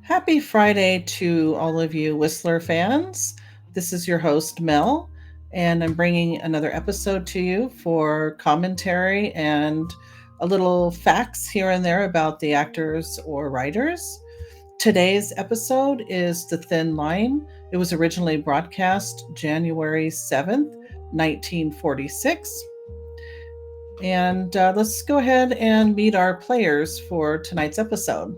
Happy Friday to all of you Whistler fans. This is your host, Mel, and I'm bringing another episode to you for commentary and a little facts here and there about the actors or writers. Today's episode is The Thin Line. It was originally broadcast January 7th, 1946. And let's go ahead and meet our players for tonight's episode.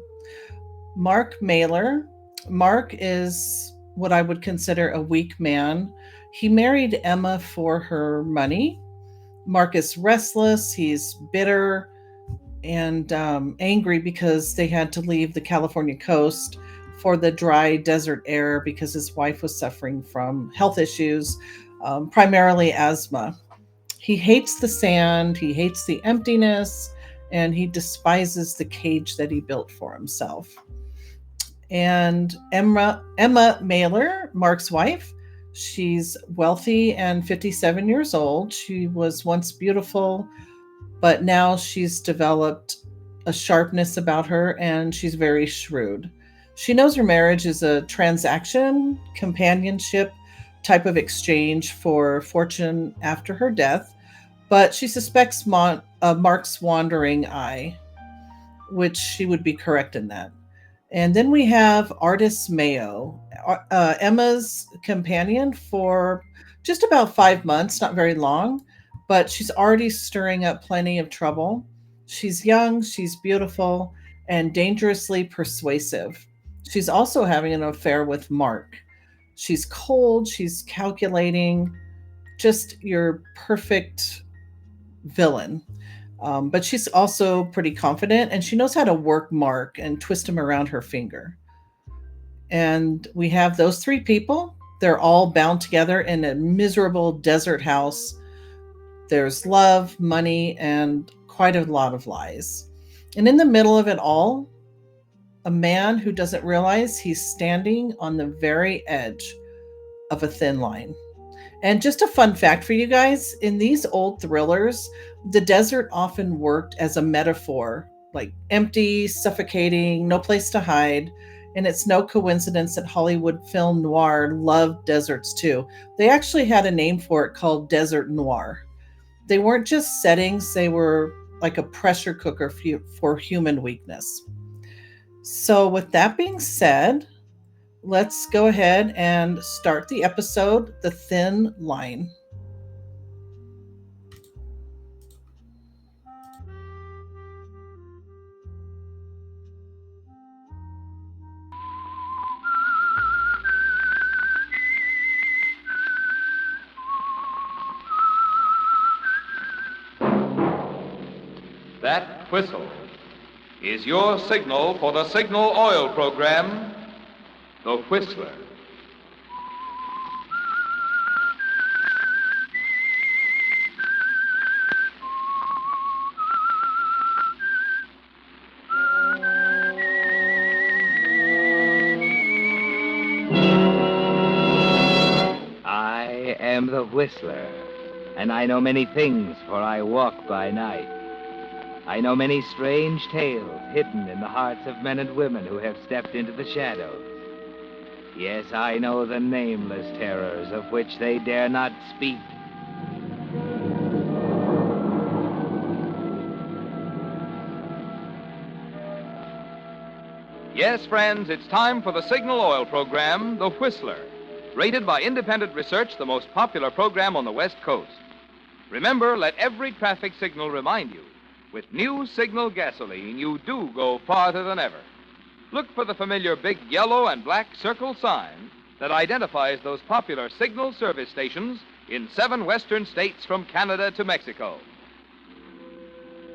Mark Mahler. Mark is what I would consider a weak man. He married Emma for her money. Mark is restless, he's bitter and angry because they had to leave the California coast for the dry desert air because his wife was suffering from health issues, primarily asthma. He hates the sand, he hates the emptiness, and he despises the cage that he built for himself. And Emma Mailer, Mark's wife, she's wealthy and 57 years old. She was once beautiful, but now she's developed a sharpness about her and she's very shrewd. She knows her marriage is a transaction, companionship type of exchange for fortune after her death, but she suspects Mark's wandering eye, which she would be correct in that. And then we have Artise Mayo, Emma's companion for just about 5 months, not very long, but she's already stirring up plenty of trouble. She's young, she's beautiful, and dangerously persuasive. She's also having an affair with Mark. She's cold, she's calculating, just your perfect villain. But she's also pretty confident and she knows how to work Mark and twist him around her finger. And we have those three people. They're all bound together in a miserable desert house. There's love, money, and quite a lot of lies. And in the middle of it all, a man who doesn't realize he's standing on the very edge of a thin line. And just a fun fact for you guys, in these old thrillers, the desert often worked as a metaphor, like empty, suffocating, no place to hide. And it's no coincidence that Hollywood film noir loved deserts too. They actually had a name for it called desert noir. They weren't just settings, they were like a pressure cooker for human weakness. So, with that being said, let's go ahead and start the episode, The Thin Line. That whistle is your signal for the Signal Oil program, The Whistler. I am the Whistler, and I know many things, for I walk by night. I know many strange tales hidden in the hearts of men and women who have stepped into the shadows. Yes, I know the nameless terrors of which they dare not speak. Yes, friends, it's time for the Signal Oil program, The Whistler. Rated by independent research, the most popular program on the West Coast. Remember, let every traffic signal remind you, with new Signal gasoline, you do go farther than ever. Look for the familiar big yellow and black circle sign that identifies those popular Signal service stations in 7 western states from Canada to Mexico.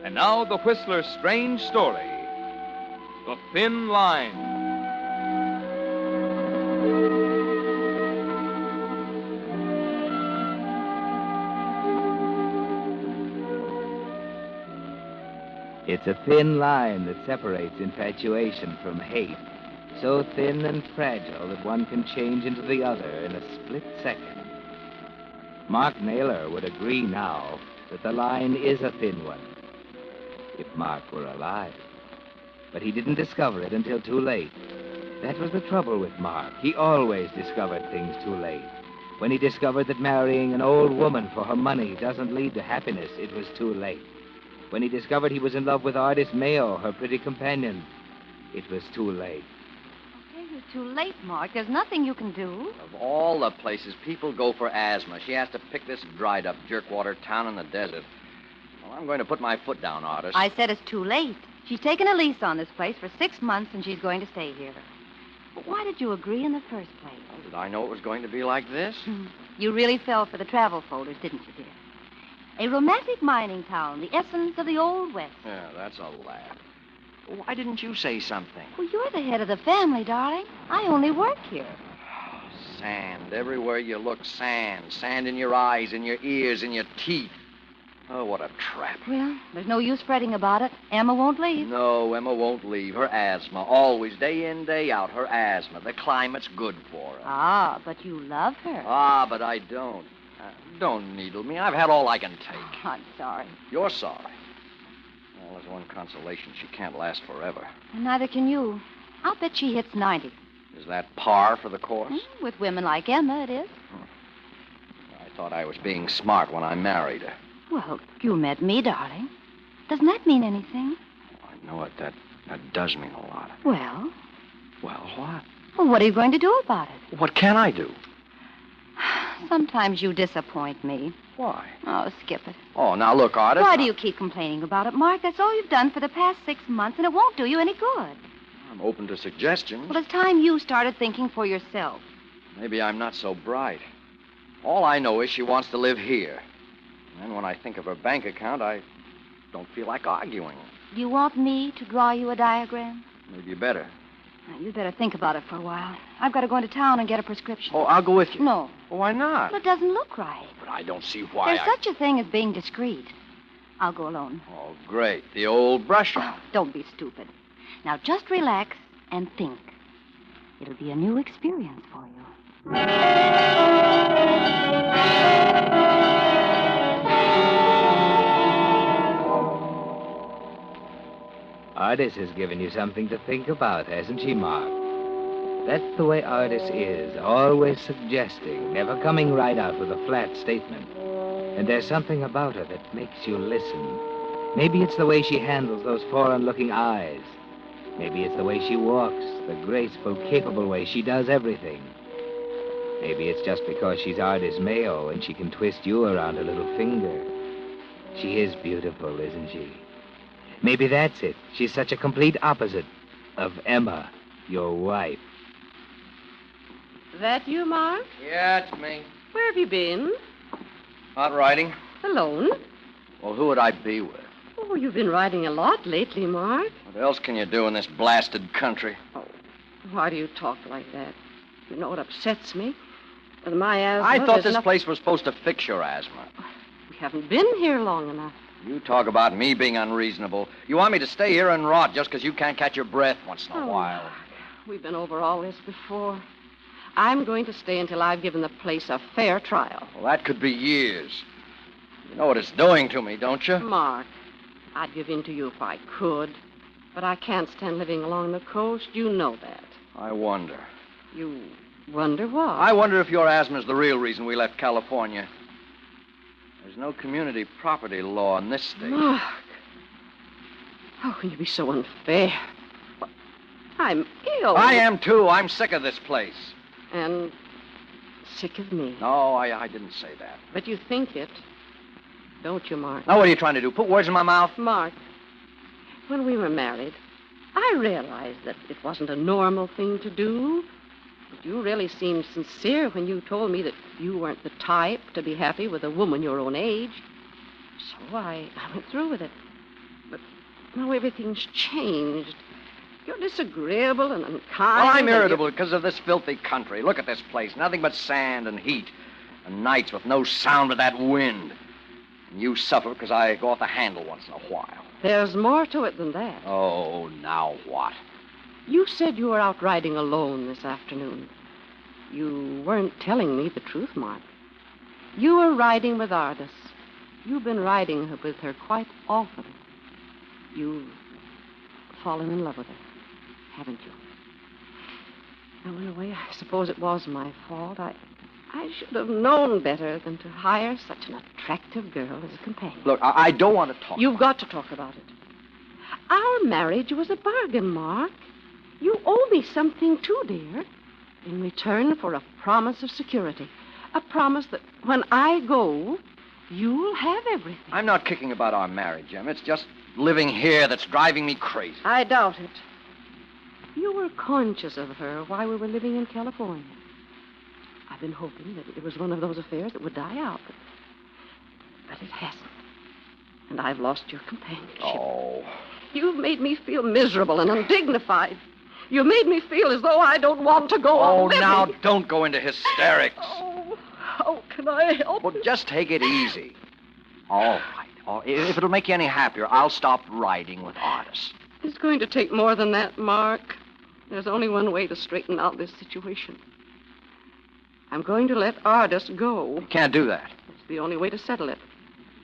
And now, the Whistler's strange story, The Thin Line. It's a thin line that separates infatuation from hate, so thin and fragile that one can change into the other in a split second. Mark Naylor would agree now that the line is a thin one, if Mark were alive. But he didn't discover it until too late. That was the trouble with Mark. He always discovered things too late. When he discovered that marrying an old woman for her money doesn't lead to happiness, it was too late. When he discovered he was in love with Artise Mayo, her pretty companion, it was too late. Okay, you're too late, Mark. There's nothing you can do. Of all the places people go for asthma, she has to pick this dried-up jerkwater town in the desert. Well, I'm going to put my foot down, Artist. I said it's too late. She's taken a lease on this place for 6 months, and she's going to stay here. But why did you agree in the first place? Well, did I know it was going to be like this? You really fell for the travel folders, didn't you, dear? A romantic mining town, the essence of the Old West. Yeah, that's a laugh. Why didn't you say something? Well, you're the head of the family, darling. I only work here. Sand. Everywhere you look, sand. Sand in your eyes, in your ears, in your teeth. Oh, what a trap. Well, there's no use fretting about it. Emma won't leave. No, Emma won't leave. Her asthma. Always, day in, day out, her asthma. The climate's good for her. Ah, but you love her. Ah, but I don't. Don't needle me. I've had all I can take. Oh, I'm sorry. You're sorry. Well, there's one consolation. She can't last forever. And neither can you. I'll bet she hits 90. Is that par for the course? With women like Emma, it is. I thought I was being smart when I married her. Well, you met me, darling. Doesn't that mean anything? I know it. That does mean a lot. Well? Well, what? Well, what are you going to do about it? What can I do? Sometimes you disappoint me. Why? Oh, skip it. Oh, now look, Artist. Why do you keep complaining about it, Mark? That's all you've done for the past 6 months, and it won't do you any good. I'm open to suggestions. Well, it's time you started thinking for yourself. Maybe I'm not so bright. All I know is she wants to live here. And then when I think of her bank account, I don't feel like arguing. Do you want me to draw you a diagram? Maybe better. Now, you'd better think about it for a while. I've got to go into town and get a prescription. Oh, I'll go with you. No. Well, why not? Well, it doesn't look right. But I don't see why There's such a thing as being discreet. I'll go alone. Oh, great. The old brush off. Don't be stupid. Now, just relax and think. It'll be a new experience for you. Artise has given you something to think about, hasn't she, Mark? That's the way Artise is, always suggesting, never coming right out with a flat statement. And there's something about her that makes you listen. Maybe it's the way she handles those foreign-looking eyes. Maybe it's the way she walks, the graceful, capable way she does everything. Maybe it's just because she's Artise Mayo and she can twist you around her little finger. She is beautiful, isn't she? Maybe that's it. She's such a complete opposite of Emma, your wife. That you, Mark? Yeah, it's me. Where have you been? Out riding? Alone? Well, who would I be with? Oh, you've been riding a lot lately, Mark. What else can you do in this blasted country? Oh, why do you talk like that? You know what upsets me? With my asthma, I thought there's this enough- place was supposed to fix your asthma. We haven't been here long enough. You talk about me being unreasonable. You want me to stay here and rot just because you can't catch your breath once in a while. Mark, we've been over all this before. I'm going to stay until I've given the place a fair trial. Well, that could be years. You know what it's doing to me, don't you? Mark, I'd give in to you if I could, but I can't stand living along the coast. You know that. I wonder. You wonder what? I wonder if your asthma's the real reason we left California. There's no community property law in this state. Mark, how can you be so unfair? I'm ill. I am, too. I'm sick of this place. And sick of me. No, I didn't say that. But you think it, don't you, Mark? Now, what are you trying to do? Put words in my mouth? Mark, when we were married, I realized that it wasn't a normal thing to do. But you really seemed sincere when you told me that you weren't the type to be happy with a woman your own age. So I went through with it. But now everything's changed. You're disagreeable and unkind. Well, I'm and irritable because of this filthy country. Look at this place. Nothing but sand and heat. And nights with no sound but that wind. And you suffer because I go off the handle once in a while. There's more to it than that. Oh, now what? You said you were out riding alone this afternoon. You weren't telling me the truth, Mark. You were riding with Artise. You've been riding with her quite often. You've fallen in love with her, haven't you? Now, in a way, I suppose it was my fault. I should have known better than to hire such an attractive girl as a companion. Look, I don't want to talk. You've got to talk about it. Our marriage was a bargain, Mark. You owe me something, too, dear, in return for a promise of security. A promise that when I go, you'll have everything. I'm not kicking about our marriage, Em. It's just living here that's driving me crazy. I doubt it. You were conscious of her while we were living in California. I've been hoping that it was one of those affairs that would die out, but it hasn't. And I've lost your companionship. Oh. You've made me feel miserable and undignified. You made me feel as though I don't want to go on living. Now don't go into hysterics. Oh, how can I help Well, it? just take it easy. All right. If it'll make you any happier, I'll stop riding with Artise. It's going to take more than that, Mark. There's only one way to straighten out this situation. I'm going to let Artise go. You can't do that. It's the only way to settle it.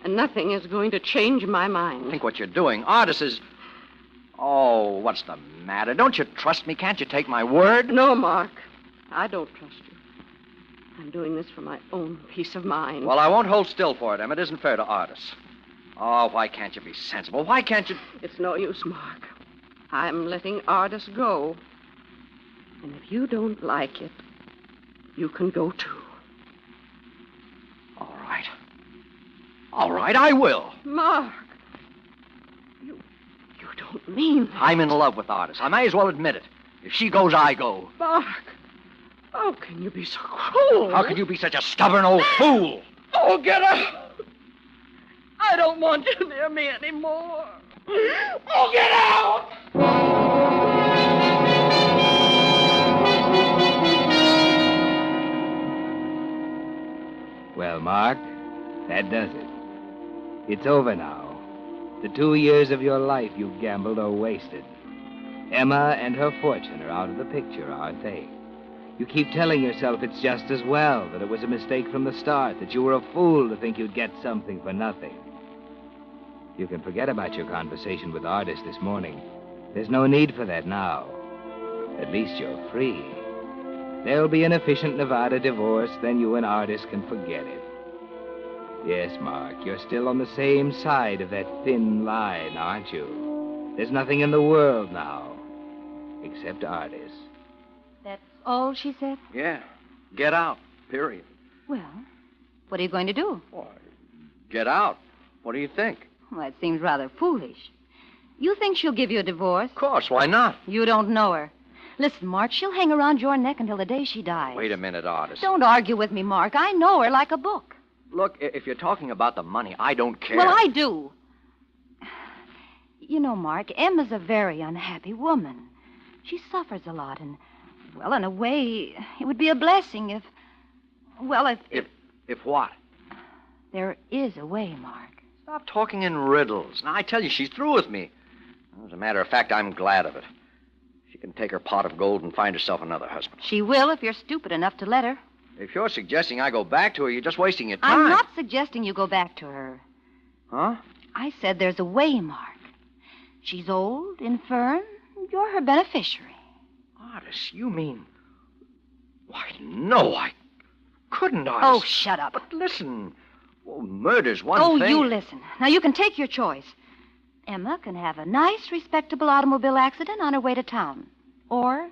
And nothing is going to change my mind. Think what you're doing. Artise is... Oh, what's the matter? Don't you trust me? Can't you take my word? No, Mark. I don't trust you. I'm doing this for my own peace of mind. Well, I won't hold still for it, Em. It isn't fair to Artise. Oh, why can't you be sensible? Why can't you... It's no use, Mark. I'm letting Artise go. And if you don't like it, you can go too. All right. All right, I will. Mark, you don't mean that. I'm in love with Artise. I may as well admit it. If she goes, I go. Mark, how can you be so cruel? How could you be such a stubborn old fool? Oh, get out. I don't want you near me anymore. Oh, get out! Well, Mark, that does it. It's over now. The 2 years of your life you've gambled are wasted. Emma and her fortune are out of the picture, aren't they? You keep telling yourself it's just as well, that it was a mistake from the start, that you were a fool to think you'd get something for nothing. You can forget about your conversation with Artise this morning. There's no need for that now. At least you're free. There'll be an efficient Nevada divorce, then you and Artise can forget it. Yes, Mark, you're still on the same side of that thin line, aren't you? There's nothing in the world now, except Artise. That's all she said? Yeah. Get out. Period. Well, what are you going to do? Why, get out. What do you think? Well, it seems rather foolish. You think she'll give you a divorce? Of course. Why not? You don't know her. Listen, Mark, she'll hang around your neck until the day she dies. Wait a minute, Artise. Don't argue with me, Mark. I know her like a book. Look, if you're talking about the money, I don't care. Well, I do. You know, Mark, Emma's a very unhappy woman. She suffers a lot, and, well, in a way, it would be a blessing if... Well, If what? there is a way, Mark. Stop talking in riddles. Now, I tell you, she's through with me. As a matter of fact, I'm glad of it. She can take her pot of gold and find herself another husband. She will if you're stupid enough to let her. If you're suggesting I go back to her, you're just wasting your time. I'm not suggesting you go back to her. Huh? I said there's a way, Mark. She's old, infirm. You're her beneficiary. Artise, you mean... Why, no, I couldn't, Artise. Oh, shut up. But listen, well, murder's one thing. You listen. Now, you can take your choice. Emma can have a nice, respectable automobile accident on her way to town. Or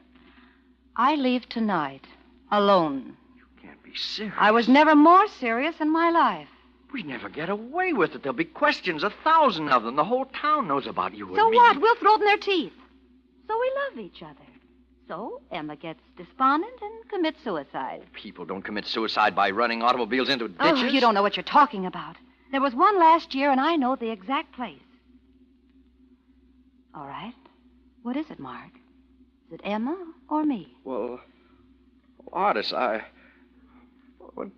I leave tonight, alone. Can't be serious. I was never more serious in my life. We never get away with it. There'll be questions, 1,000 of them. The whole town knows about you and So me. what? We'll throw it in their teeth. So we love each other. So Emma gets despondent and commits suicide. People don't commit suicide by running automobiles into ditches. Oh, you don't know what you're talking about. There was one last year, and I know the exact place. All right. What is it, Mark? Is it Emma or me? Well, Artise, well,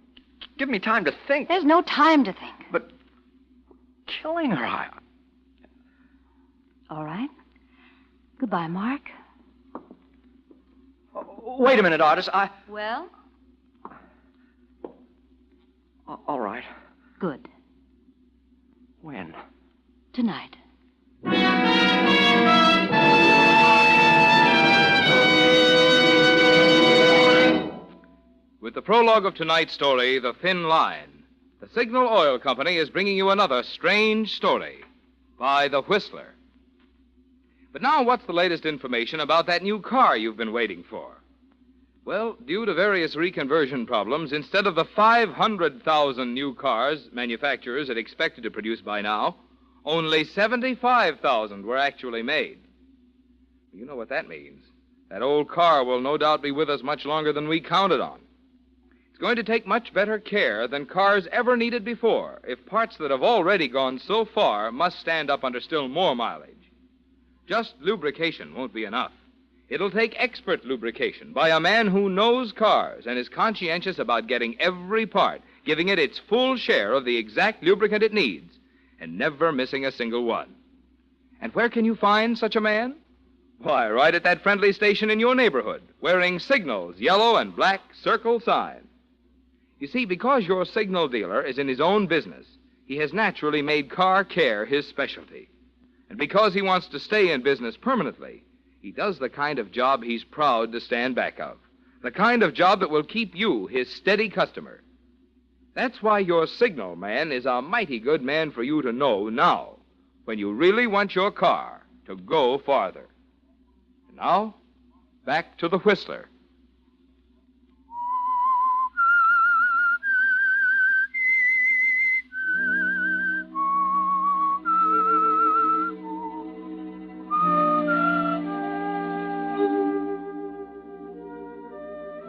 give me time to think. There's no time to think. But killing her, All right. Goodbye, Mark. Wait a minute, Artise. Well? All right. Good. When? Tonight. the prologue of tonight's story, The Thin Line, the Signal Oil Company is bringing you another strange story by The Whistler. But now, what's the latest information about that new car you've been waiting for? Well, due to various reconversion problems, instead of the 500,000 new cars manufacturers had expected to produce by now, only 75,000 were actually made. You know what that means. That old car will no doubt be with us much longer than we counted on. It's going to take much better care than cars ever needed before if parts that have already gone so far must stand up under still more mileage. Just lubrication won't be enough. It'll take expert lubrication by a man who knows cars and is conscientious about getting every part, giving it its full share of the exact lubricant it needs, and never missing a single one. And where can you find such a man? Why, right at that friendly station in your neighborhood, wearing Signal's yellow and black circle sign. You see, because your Signal dealer is in his own business, he has naturally made car care his specialty. And because he wants to stay in business permanently, he does the kind of job he's proud to stand back of. The kind of job that will keep you his steady customer. That's why your Signal man is a mighty good man for you to know now, when you really want your car to go farther. And now, back to the Whistler.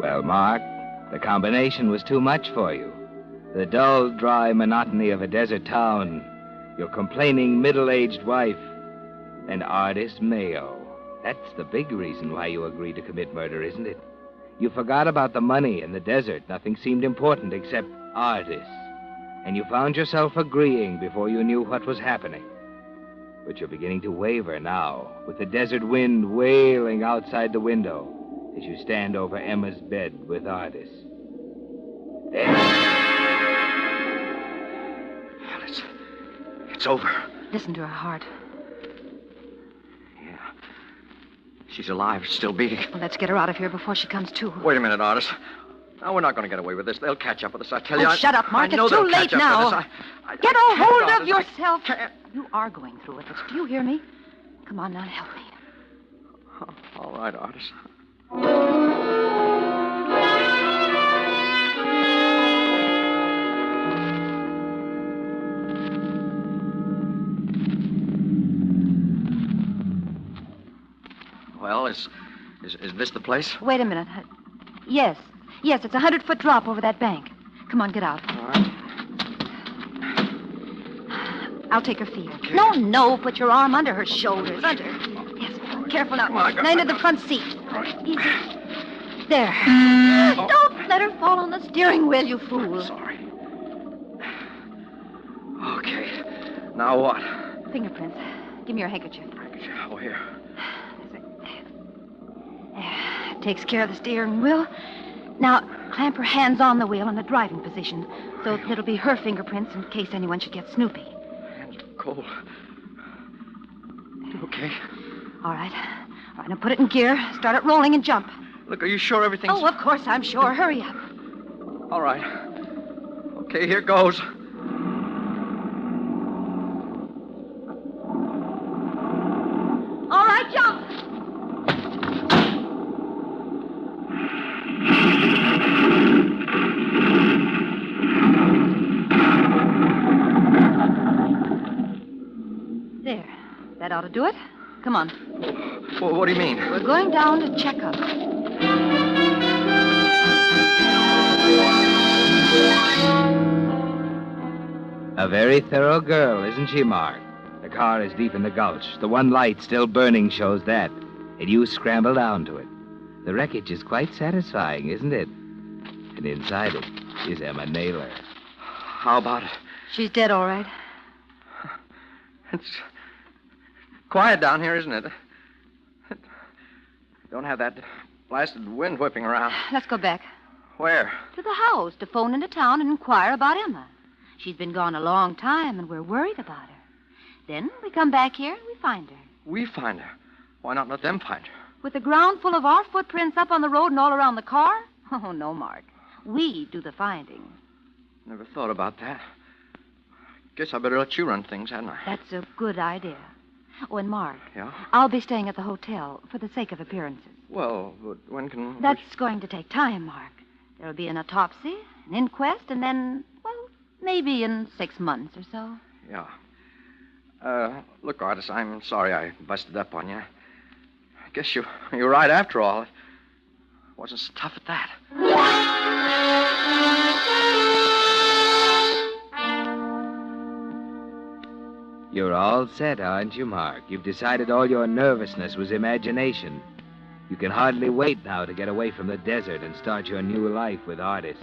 Well, Mark, the combination was too much for you. The dull, dry monotony of a desert town, your complaining middle-aged wife, and Artise Mayo. That's the big reason why you agreed to commit murder, isn't it? You forgot about the money and the desert. Nothing seemed important except Artise. And you found yourself agreeing before you knew what was happening. But you're beginning to waver now, with the desert wind wailing outside the window as you stand over Emma's bed with Artise. It's over. Listen to her heart. Yeah. She's alive, still beating. Well, let's get her out of here before she comes to. Wait a minute, Artise. No, we're not going to get away with this. They'll catch up with us. I tell you. Oh, shut up, Mark. I know It's too they'll late catch up now. with us. Get a can't, hold Artise. of yourself. Can't. You are going through with this. Do you hear me? Come on now, help me. Oh, all right, Artise. Well, is this the place? Wait a minute. Yes, it's a 100-foot drop over that bank. Come on, get out. All right. I'll take her feet. Okay. No, put your arm under her shoulders. Under. Yes, careful now. Come on, I got now into my- the front seat. Right. Easy. There. Don't let her fall on the steering wheel, you fool. Sorry. Okay. Now what? Fingerprints. Give me your handkerchief. Oh, here. There. Takes care of the steering wheel. Now, clamp her hands on the wheel in the driving position, so it'll be her fingerprints in case anyone should get snoopy. Hands are cold. Okay. All right, now put it in gear, start it rolling and jump. Look, are you sure everything's... Oh, of course, I'm sure. Hurry up. All right. Okay, here goes. All right, jump. There. That ought to do it. Come on. Well, what do you mean? We're going down to check up. A very thorough girl, isn't she, Mark? The car is deep in the gulch. The one light still burning shows that. And you scramble down to it. The wreckage is quite satisfying, isn't it? And inside it is Emma Naylor. How about it? She's dead, all right. It's quiet down here, isn't it? Don't have that blasted wind whipping around. Let's go back. Where? To the house to phone into town and inquire about Emma. She's been gone a long time, and we're worried about her. Then we come back here and we find her. We find her. Why not let them find her? With the ground full of our footprints up on the road and all around the car? Oh, no, Mark. We do the finding. Never thought about that. Guess I better let you run things, hadn't I? That's a good idea. Oh, and Mark. Yeah? I'll be staying at the hotel for the sake of appearances. Well, but when can... That's going to take time, Mark. There'll be an autopsy, an inquest, and then, well, maybe in 6 months or so. Yeah. Look, Artise, I'm sorry I busted up on you. I guess you're right after all. It wasn't so tough at that. You're all set, aren't you, Mark? You've decided all your nervousness was imagination. You can hardly wait now to get away from the desert and start your new life with Artise.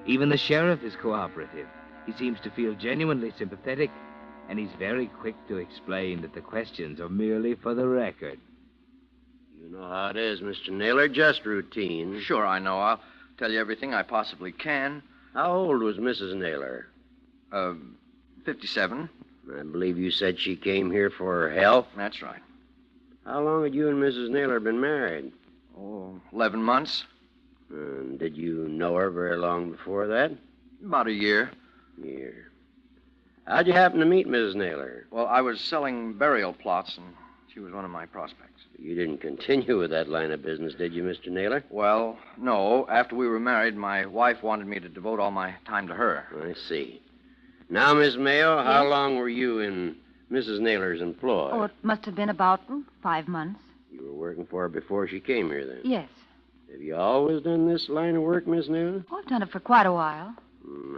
Even the sheriff is cooperative. He seems to feel genuinely sympathetic, and he's very quick to explain that the questions are merely for the record. You know how it is, Mr. Naylor, just routine. Sure, I know. I'll tell you everything I possibly can. How old was Mrs. Naylor? 57. I believe you said she came here for her health. That's right. How long had you and Mrs. Naylor been married? Oh, 11 months. Did you know her very long before that? About a year. Year. How'd you happen to meet Mrs. Naylor? Well, I was selling burial plots, and she was one of my prospects. You didn't continue with that line of business, did you, Mr. Naylor? Well, no. After we were married, my wife wanted me to devote all my time to her. I see. Now, Miss Mayo, how Yes? long were you in Mrs. Naylor's employ? Oh, it must have been about 5 months. You were working for her before she came here, then? Yes. Have you always done this line of work, Miss Naylor? Oh, I've done it for quite a while.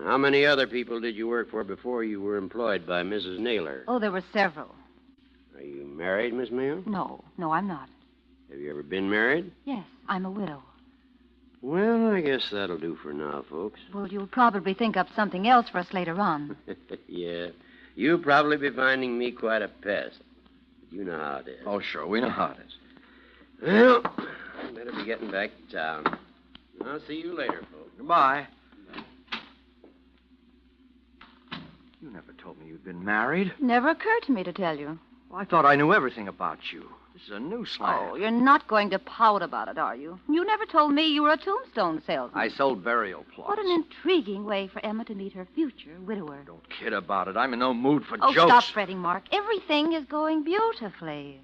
How many other people did you work for before you were employed by Mrs. Naylor? Oh, there were several. Are you married, Miss Mayo? No, I'm not. Have you ever been married? Yes, I'm a widow. Well, I guess that'll do for now, folks. Well, you'll probably think up something else for us later on. Yeah. You'll probably be finding me quite a pest. But you know how it is. Oh, sure. We know how it is. Well, I better be getting back to town. I'll see you later, folks. Goodbye. You never told me you'd been married. Never occurred to me to tell you. Well, I thought I knew everything about you. This is a new slant. Oh, you're not going to pout about it, are you? You never told me you were a tombstone salesman. I sold burial plots. What an intriguing way for Emma to meet her future widower. Don't kid about it. I'm in no mood for Oh, jokes. stop fretting, Mark. Everything is going beautifully.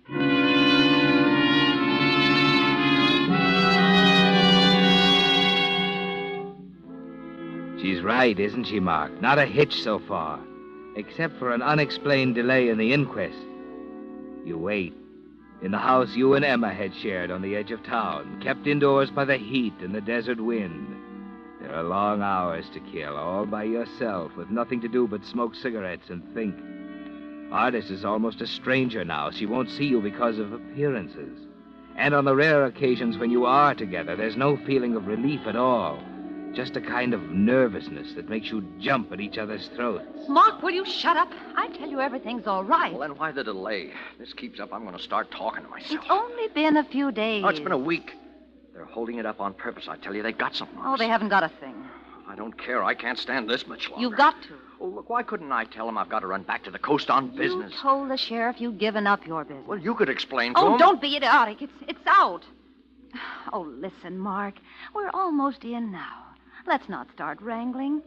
She's right, isn't she, Mark? Not a hitch so far, except for an unexplained delay in the inquest. You wait. In the house you and Emma had shared on the edge of town, kept indoors by the heat and the desert wind. There are long hours to kill, all by yourself, with nothing to do but smoke cigarettes and think. Artise is almost a stranger now. She won't see you because of appearances. And on the rare occasions when you are together, there's no feeling of relief at all. Just a kind of nervousness that makes you jump at each other's throats. Mark, will you shut up? I tell you everything's all right. Well, then why the delay? If this keeps up, I'm going to start talking to myself. It's only been a few days. Oh, it's been a week. They're holding it up on purpose. I tell you, they've got something on Oh, us. they haven't got a thing. I don't care. I can't stand this much longer. You've got to. Oh, look, why couldn't I tell him I've got to run back to the coast on business? You told the sheriff you'd given up your business. Well, you could explain to him. Oh, don't be idiotic. It's out. Oh, listen, Mark. We're almost in now. Let's not start wrangling.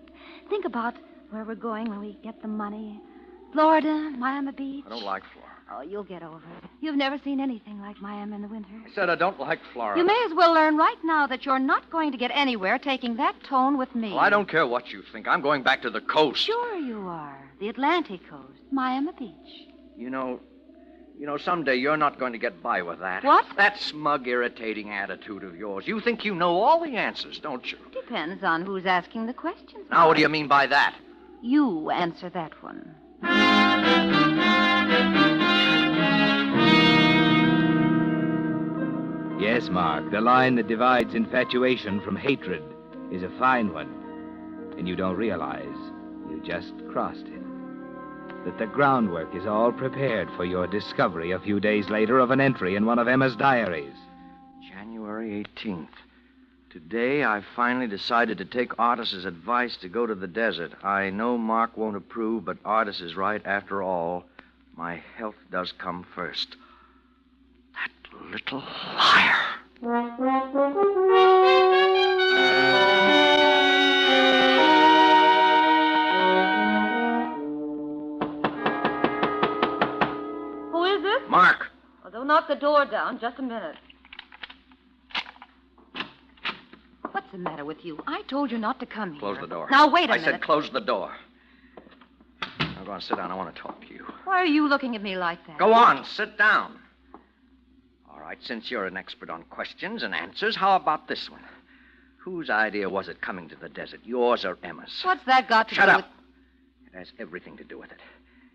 Think about where we're going when we get the money. Florida, Miami Beach. I don't like Florida. Oh, you'll get over it. You've never seen anything like Miami in the winter. I said I don't like Florida. You may as well learn right now that you're not going to get anywhere taking that tone with me. Well, I don't care what you think. I'm going back to the coast. Sure you are. The Atlantic coast, Miami Beach. You know, someday you're not going to get by with that. What? That smug, irritating attitude of yours. You think you know all the answers, don't you? Depends on who's asking the questions. Now, what do you Mark. mean by that? You answer that one. Yes, Mark, the line that divides infatuation from hatred is a fine one. And you don't realize you just crossed it. That the groundwork is all prepared for your discovery a few days later of an entry in one of Emma's diaries. January 18th. Today, I finally decided to take Artise's advice to go to the desert. I know Mark won't approve, but Artise is right after all. My health does come first. That little liar. lock the door down. Just a minute. What's the matter with you? I told you not to come here. Close the door. Now, wait a I minute. said close the door. Now go on, sit down. I want to talk to you. Why are you looking at me like that? Go on, sit down. All right, since you're an expert on questions and answers, how about this one? Whose idea was it coming to the desert, yours or Emma's? What's that got to Shut do up. with... It has everything to do with it.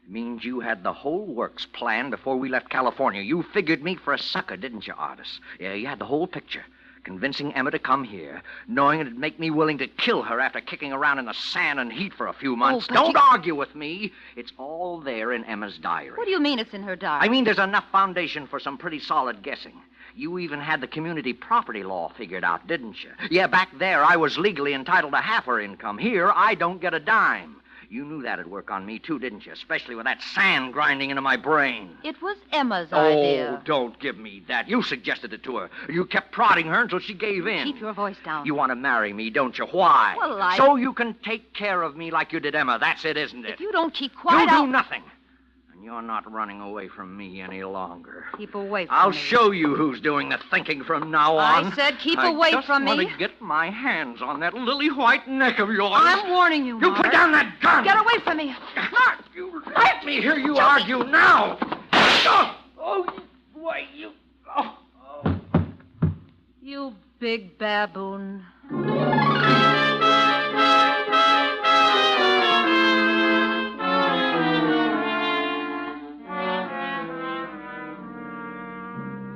It means you had the whole works planned before we left California. You figured me for a sucker, didn't you, Artise? Yeah, you had the whole picture. Convincing Emma to come here, knowing it'd make me willing to kill her after kicking around in the sand and heat for a few months. but Don't argue with me. It's all there in Emma's diary. What do you mean it's in her diary? I mean, there's enough foundation for some pretty solid guessing. You even had the community property law figured out, didn't you? Yeah, back there, I was legally entitled to half her income. Here, I don't get a dime. You knew that'd work on me, too, didn't you? Especially with that sand grinding into my brain. It was Emma's idea. Oh, don't give me that. You suggested it to her. You kept prodding her until she gave in. Keep your voice down. You want to marry me, don't you? Why? Well, So you can take care of me like you did Emma. That's it, isn't it? If you don't keep quiet, You I'll... do nothing. And you're not running away from me any longer. Keep away from I'll me. show you who's doing the thinking from now on. I said keep away from me. I just want to get my hands on that lily-white neck of yours. I'm warning you, You Mark. put down that gun! Get away from me. Mark! You let me hear you argue now! Why, you... Oh. You big baboon.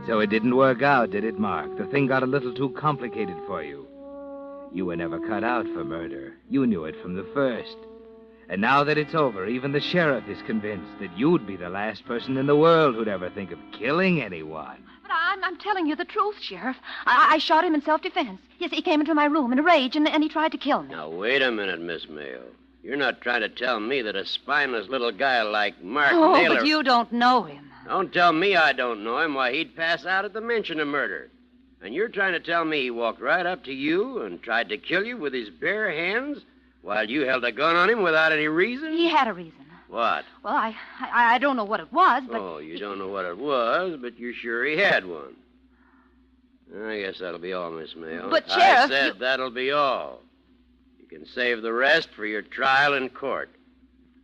So it didn't work out, did it, Mark? The thing got a little too complicated for you. You were never cut out for murder. You knew it from the first. And now that it's over, even the sheriff is convinced that you'd be the last person in the world who'd ever think of killing anyone. But I'm telling you the truth, Sheriff. I shot him in self-defense. Yes, he came into my room in a rage, and he tried to kill me. Now, wait a minute, Miss Mayo. You're not trying to tell me that a spineless little guy like Mark Oh, Naylor... but you don't know him. Don't tell me I don't know him. Why, he'd pass out at the mention of murder. And you're trying to tell me he walked right up to you and tried to kill you with his bare hands while you held a gun on him without any reason? He had a reason. What? Well, I don't know what it was, but... Oh, you don't know what it was, but you're sure he had one. I guess that'll be all, Miss Mayo. But, Sheriff, I said that'll be all. You can save the rest for your trial in court.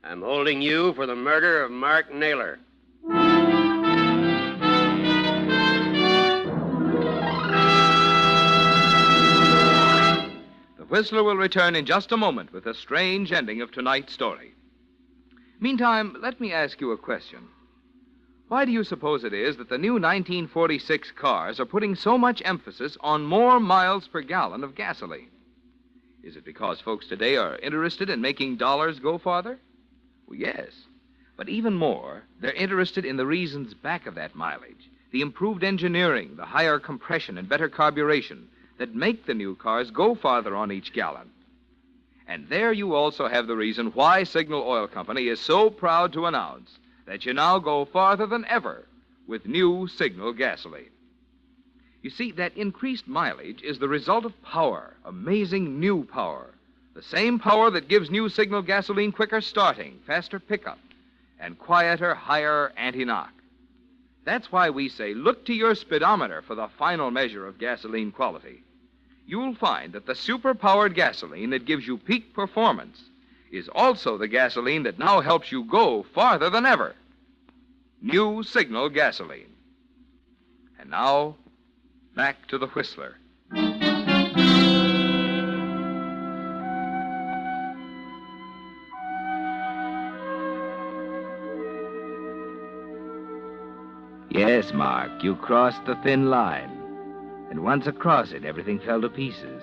I'm holding you for the murder of Mark Naylor. The Whistler will return in just a moment with a strange ending of tonight's story. Meantime, let me ask you a question. Why do you suppose it is that the new 1946 cars are putting so much emphasis on more miles per gallon of gasoline? Is it because folks today are interested in making dollars go farther? Well, yes. But even more, they're interested in the reasons back of that mileage. The improved engineering, the higher compression, and better carburation that make the new cars go farther on each gallon. And there you also have the reason why Signal Oil Company is so proud to announce that you now go farther than ever with new Signal gasoline. You see, that increased mileage is the result of power, amazing new power. The same power that gives new Signal gasoline quicker starting, faster pickup, and quieter, higher anti-knock. That's why we say look to your speedometer for the final measure of gasoline quality. You'll find that the super-powered gasoline that gives you peak performance is also the gasoline that now helps you go farther than ever. New Signal gasoline. And now, back to the Whistler. Yes, Mark, you crossed the thin line. And once across it, everything fell to pieces.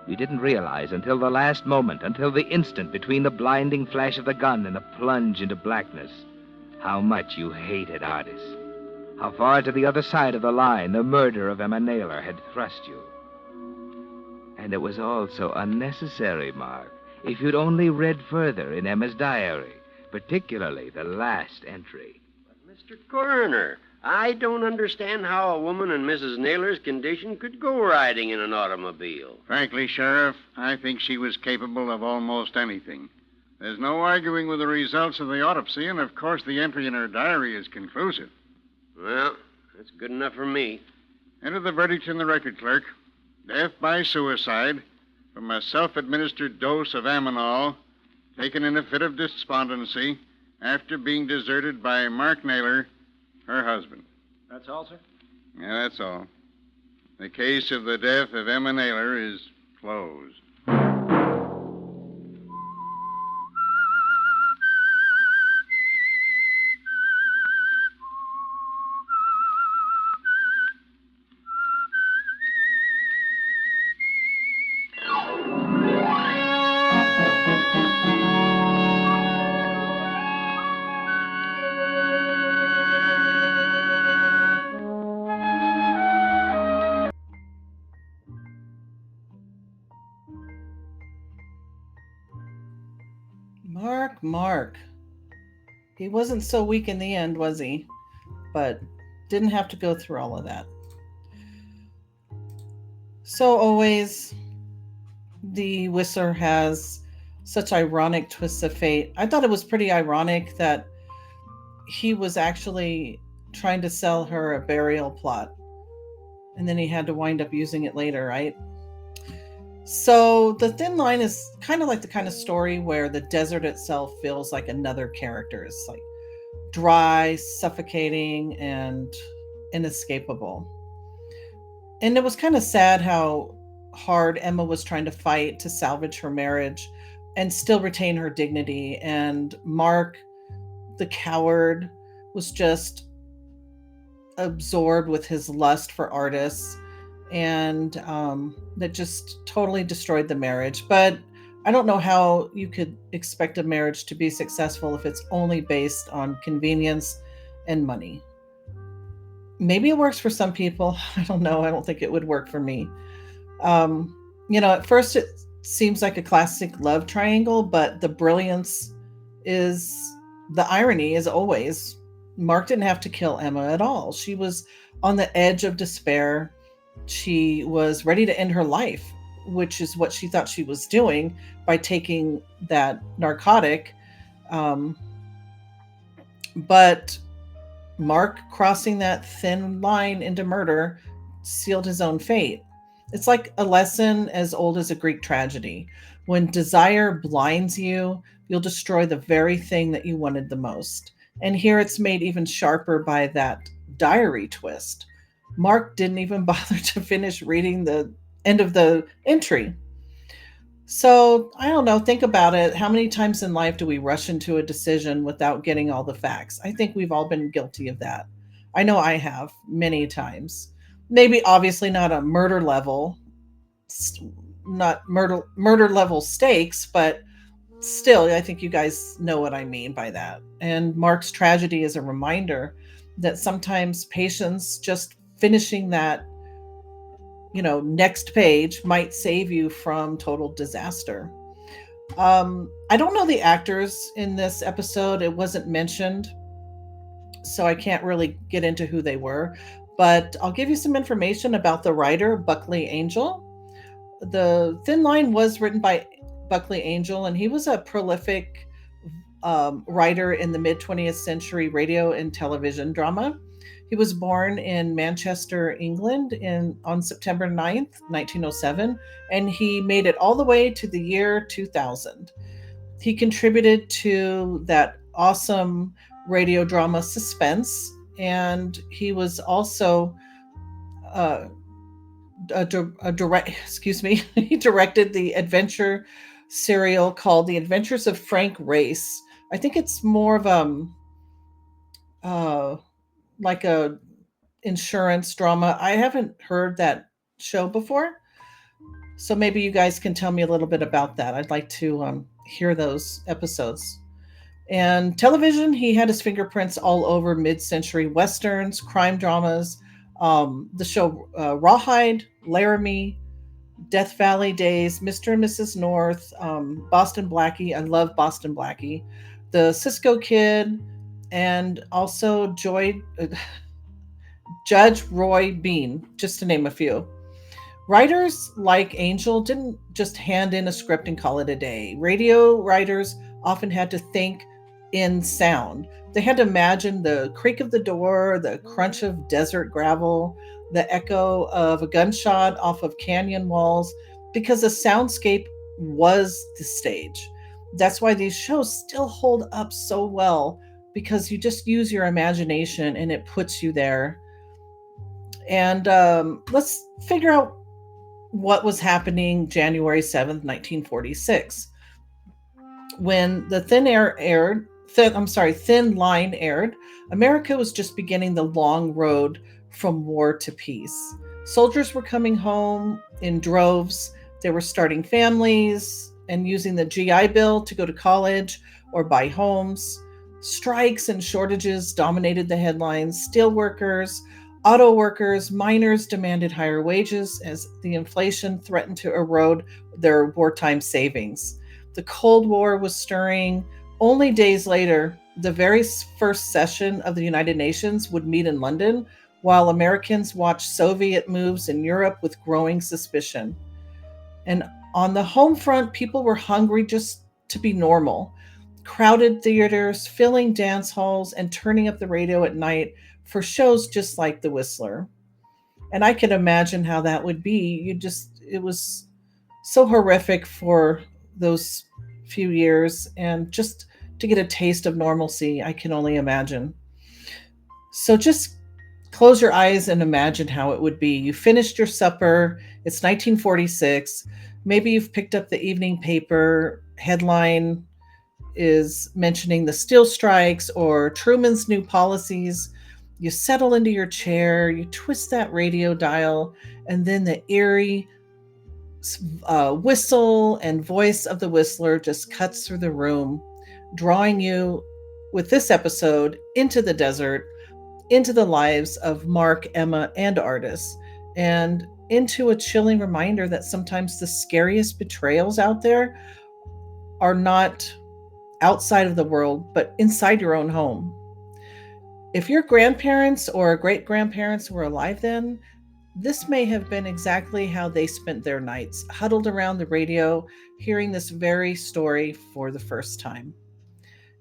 You didn't realize until the last moment, until the instant between the blinding flash of the gun and the plunge into blackness, how much you hated Artise. How far to the other side of the line the murder of Emma Naylor had thrust you. And it was all so unnecessary, Mark. If you'd only read further in Emma's diary, particularly the last entry. But, Mr. Coroner, I don't understand how a woman in Mrs. Naylor's condition could go riding in an automobile. Frankly, Sheriff, I think she was capable of almost anything. There's no arguing with the results of the autopsy, and of course the entry in her diary is conclusive. Well, That's good enough for me. Enter the verdict in the record, clerk. Death by suicide from a self-administered dose of ammonol taken in a fit of despondency after being deserted by Mark Naylor, her husband. That's all, sir? Yeah, that's all. The case of the death of Emma Naylor is closed. Mark. He wasn't so weak in the end, was he? But didn't have to go through all of that. So always, the Whistler has such ironic twists of fate. I thought it was pretty ironic that he was actually trying to sell her a burial plot, and then he had to wind up using it later, right? So the thin line is kind of like the kind of story where the desert itself feels like another character. It's like dry, suffocating, and inescapable. And it was kind of sad how hard Emma was trying to fight to salvage her marriage and still retain her dignity. And Mark, the coward, was just absorbed with his lust for artists, and that just totally destroyed the marriage. But I don't know how you could expect a marriage to be successful if it's only based on convenience and money. Maybe it works for some people. I don't know. I don't think it would work for me. At first it seems like a classic love triangle, but the brilliance is the irony is always Mark didn't have to kill Emma at all. She was on the edge of despair. She was ready to end her life, which is what she thought she was doing by taking that narcotic. But Mark crossing that thin line into murder sealed his own fate. It's like a lesson as old as a Greek tragedy. When desire blinds you, you'll destroy the very thing that you wanted the most. And here it's made even sharper by that diary twist. Mark didn't even bother to finish reading the end of the entry. So, I don't know, think about it. How many times in life do we rush into a decision without getting all the facts? I think we've all been guilty of that. I know I have many times. Maybe obviously not a murder level, not murder level stakes, but still, I think you guys know what I mean by that. And Mark's tragedy is a reminder that sometimes patience, just finishing that, next page might save you from total disaster. I don't know the actors in this episode. It wasn't mentioned, so I can't really get into who they were. But I'll give you some information about the writer, Buckley Angel. The Thin Line was written by Buckley Angel, and he was a prolific writer in the mid-20th century radio and television drama. He was born in Manchester, England on September 9th, 1907, and he made it all the way to the year 2000. He contributed to that awesome radio drama Suspense, and he was also he directed the adventure serial called The Adventures of Frank Race. I think it's more of like a insurance drama. I haven't heard that show before, so maybe you guys can tell me a little bit about that. I'd like to hear those episodes. And television, he had his fingerprints all over mid-century westerns, crime dramas, the show Rawhide, Laramie, Death Valley Days, Mr. and Mrs. North, Boston Blackie. I love Boston Blackie. The Cisco Kid, and also Judge Roy Bean, just to name a few. Writers like Angel didn't just hand in a script and call it a day. Radio writers often had to think in sound. They had to imagine the creak of the door, the crunch of desert gravel, the echo of a gunshot off of canyon walls, because the soundscape was the stage. That's why these shows still hold up so well, because you just use your imagination and it puts you there. And let's figure out what was happening January 7th, 1946, when the Thin Line aired. America was just beginning the long road from war to peace. Soldiers were coming home in droves. They were starting families and using the GI Bill to go to college or buy homes. Strikes and shortages dominated the headlines. Steelworkers, auto workers, miners demanded higher wages as the inflation threatened to erode their wartime savings. The Cold War was stirring. Only days later, the very first session of the United Nations would meet in London, while Americans watched Soviet moves in Europe with growing suspicion. And on the home front, people were hungry just to be normal. Crowded theaters, filling dance halls, and turning up the radio at night for shows just like The Whistler. And I can imagine how that would be. It was so horrific for those few years, and just to get a taste of normalcy, I can only imagine. So just close your eyes and imagine how it would be. You finished your supper, it's 1946. Maybe you've picked up the evening paper. Headline is mentioning the steel strikes or Truman's new policies. You settle into your chair, you twist that radio dial, and then the eerie whistle and voice of the whistler just cuts through the room, drawing you with this episode into the desert, into the lives of Mark, Emma, and Artise, and into a chilling reminder that sometimes the scariest betrayals out there are not outside of the world, but inside your own home. If your grandparents or great grandparents were alive then, this may have been exactly how they spent their nights, huddled around the radio, hearing this very story for the first time.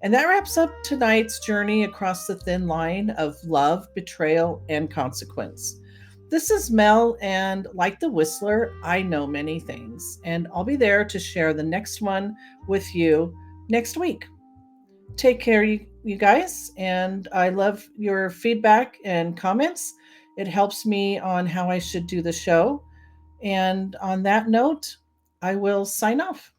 And that wraps up tonight's journey across the thin line of love, betrayal, and consequence. This is Mel, and like the Whistler, I know many things, and I'll be there to share the next one with you next week. Take care, you guys, and I love your feedback and comments. It helps me on how I should do the show. And on that note, I will sign off.